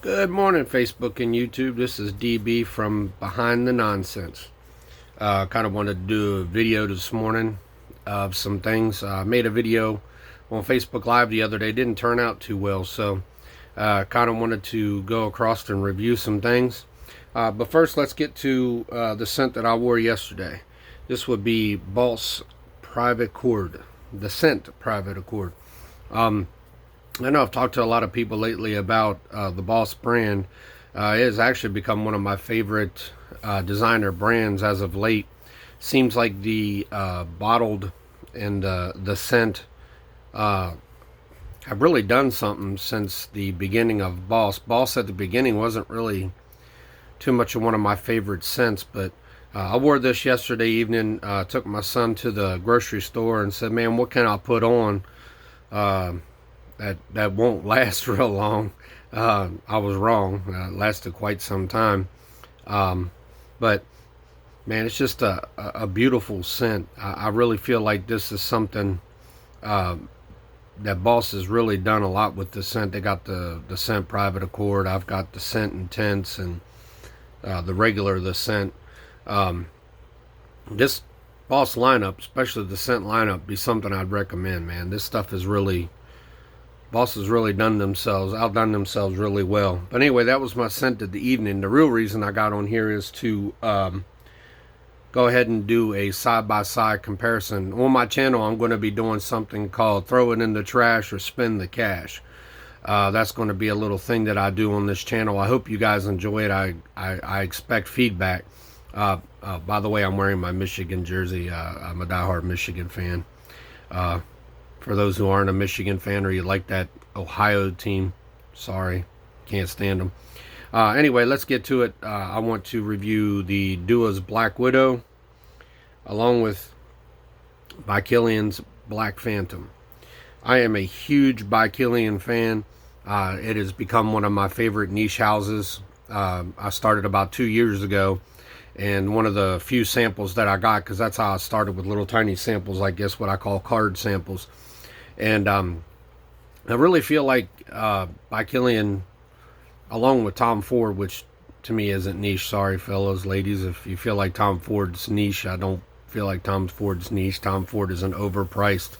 Good morning, Facebook and YouTube. This is DB from Behind the Nonsense. Kind of wanted to do a video this morning of some things. I made a video on Facebook Live the other day. Didn't turn out too well, so kind of wanted to go across and review some things. But first, let's get to the scent that I wore yesterday. This would be Boss Private Accord, the scent Private Accord. I know I've talked to a lot of people lately about the Boss brand. It has actually become one of my favorite designer brands as of late. Seems like the bottled and the scent have really done something since the beginning of Boss. Boss at the beginning wasn't really too much of one of my favorite scents, but I wore this yesterday evening. Took my son to the grocery store and said, "Man, what can I put on that won't last real long?" I was wrong. It lasted quite some time. But man, it's just a beautiful scent. I really feel like this is something that Boss has really done a lot with the scent. They got the scent Private Accord. I've got the scent Intense and the scent. This Boss lineup, especially the scent lineup, be something I'd recommend, man. This stuff is really, Boss has really outdone themselves really well. But anyway, that was my scent of the evening. The real reason I got on here is to go ahead and do a side-by-side comparison. On my channel, I'm going to be doing something called Throw It in the Trash or Spend the Cash. That's going to be a little thing that I do on this channel. I hope you guys enjoy it. I expect feedback. By the way, I'm wearing my Michigan jersey. I'm a diehard Michigan fan. For those who aren't a Michigan fan or you like that Ohio team, sorry, can't stand them. Anyway, let's get to it. I want to review the Dua's Black Widow along with by Kilian's Black Phantom. I am a huge by Kilian fan. It has become one of my favorite niche houses. I started about 2 years ago, and one of the few samples that I got, because that's how I started, with little tiny samples, I guess what I call card samples. And I really feel like by Kilian, along with Tom Ford, which to me isn't niche. Sorry, fellas, ladies, if you feel like Tom Ford's niche. I don't feel like Tom Ford's niche. Tom Ford is an overpriced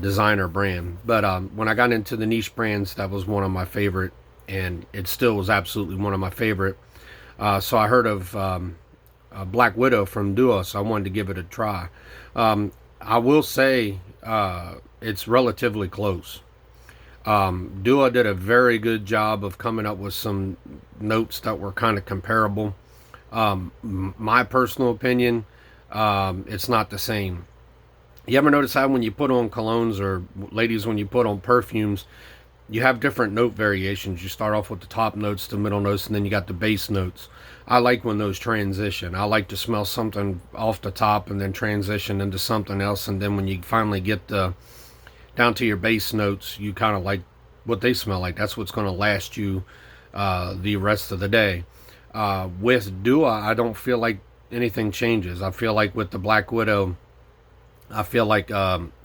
designer brand. But when I got into the niche brands, that was one of my favorite, and it still was absolutely one of my favorite. So I heard of Black Widow from Duo, so I wanted to give it a try. I will say it's relatively close. Duo did a very good job of coming up with some notes that were kind of comparable. My personal opinion, it's not the same. You ever notice how when you put on colognes, or ladies, when you put on perfumes, you have different note variations? You start off with the top notes, the middle notes, and then you got the base notes. I like when those transition. I like to smell something off the top and then transition into something else, and then when you finally get down to your base notes, you kind of like what they smell like. That's what's going to last you the rest of the day. With Dua, I don't feel like anything changes. I feel like with the Black Widow, I feel like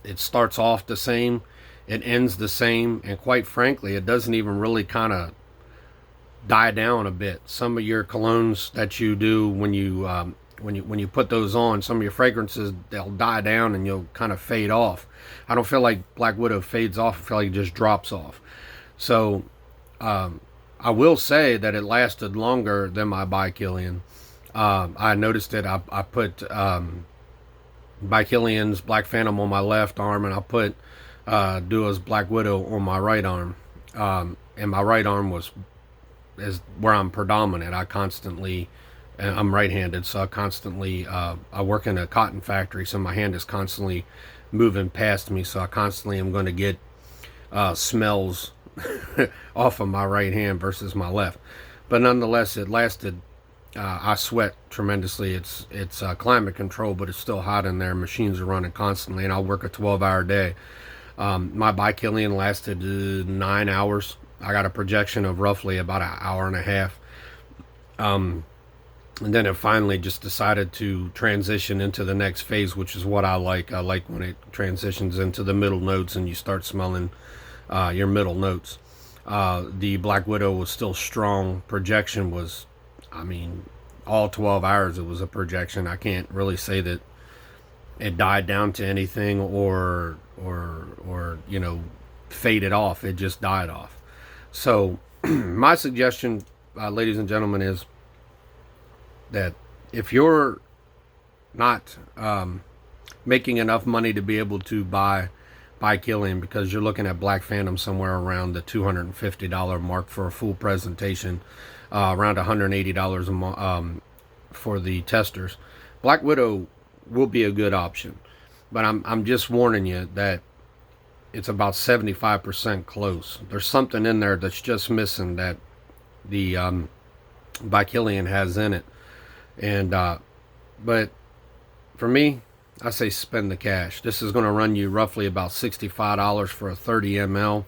it starts off the same, it ends the same, and quite frankly, it doesn't even really kind of die down a bit. Some of your colognes that you do when you put those on, some of your fragrances, they'll die down and you'll kind of fade off. I don't feel like Black Widow fades off. I feel like it just drops off. So I will say that it lasted longer than my by Kilian. I noticed it. I put by Kilian's Black Phantom on my left arm, and I put Dua's Black Widow on my right arm. And my right arm is where I'm predominant. I'm right-handed, so I work in a cotton factory, so my hand is constantly moving past me, so I constantly am going to get smells off of my right hand versus my left. But nonetheless, it lasted. I sweat tremendously. It's climate control, but it's still hot in there. Machines are running constantly, and I'll work a 12-hour day. My by Kilian lasted 9 hours. I got a projection of roughly about an hour and a half. And then it finally just decided to transition into the next phase, which is what I like. I like when it transitions into the middle notes and you start smelling your middle notes. The Black Widow was still strong. Projection was, I mean, all 12 hours it was a projection. I can't really say that it died down to anything or faded off. It just died off. So my suggestion, ladies and gentlemen, is that if you're not making enough money to be able to buy Kilian, because you're looking at Black Phantom somewhere around the $250 mark for a full presentation, around $180 a month for the testers. Black Widow will be a good option, but I'm just warning you that it's about 75% close. There's something in there that's just missing that the Kilian has in it, and but for me, I say spend the cash. This is going to run you roughly about $65 for a 30 ml.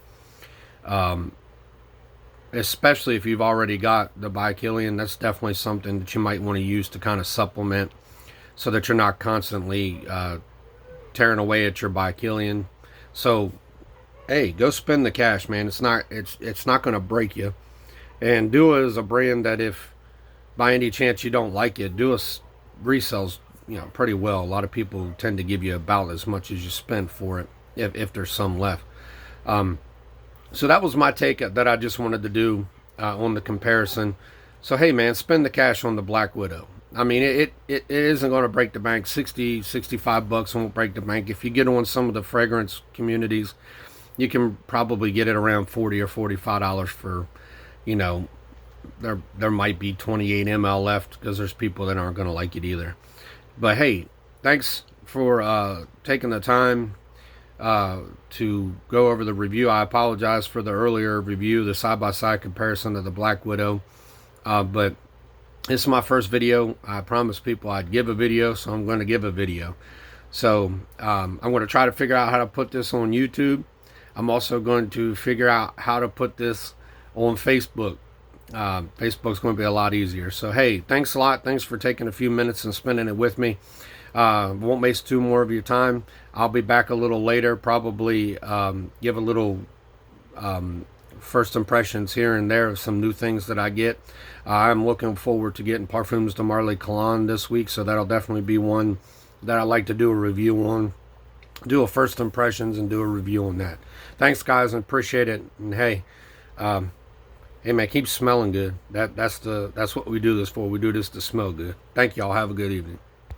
Especially if you've already got the Kilian, that's definitely something that you might want to use to kind of supplement, so that you're not constantly tearing away at your Kilian. So, hey, go spend the cash, man. It's not going to break you. And Dua is a brand that if by any chance you don't like it, Dua resells pretty well. A lot of people tend to give you about as much as you spend for it, if there's some left. So that was my take that I just wanted to do on the comparison. So hey man, spend the cash on the Black Widow. I mean, it isn't going to break the bank. 60, 65 bucks won't break the bank. If you get on some of the fragrance communities, you can probably get it around $40 or $45 for, there might be 28 ml left, because there's people that aren't going to like it either. But hey, thanks for taking the time to go over the review. I apologize for the earlier review, the side-by-side comparison of the Black Widow. But this is my first video. I promised people I'd give a video, so I'm going to give a video. So I'm going to try to figure out how to put this on YouTube. I'm also going to figure out how to put this on Facebook. Facebook's going to be a lot easier. So hey, thanks a lot. Thanks for taking a few minutes and spending it with me. Won't waste too more of your time. I'll be back a little later, probably give a little first impressions here and there of some new things that I get. I'm looking forward to getting Parfums de Marly Cologne this week, so that'll definitely be one that I'd like to do a review on. Do a first impressions and do a review on that. Thanks guys, and appreciate it. And hey, hey man, keep smelling good. That's what we do this for. We do this to smell good. Thank y'all. Have a good evening.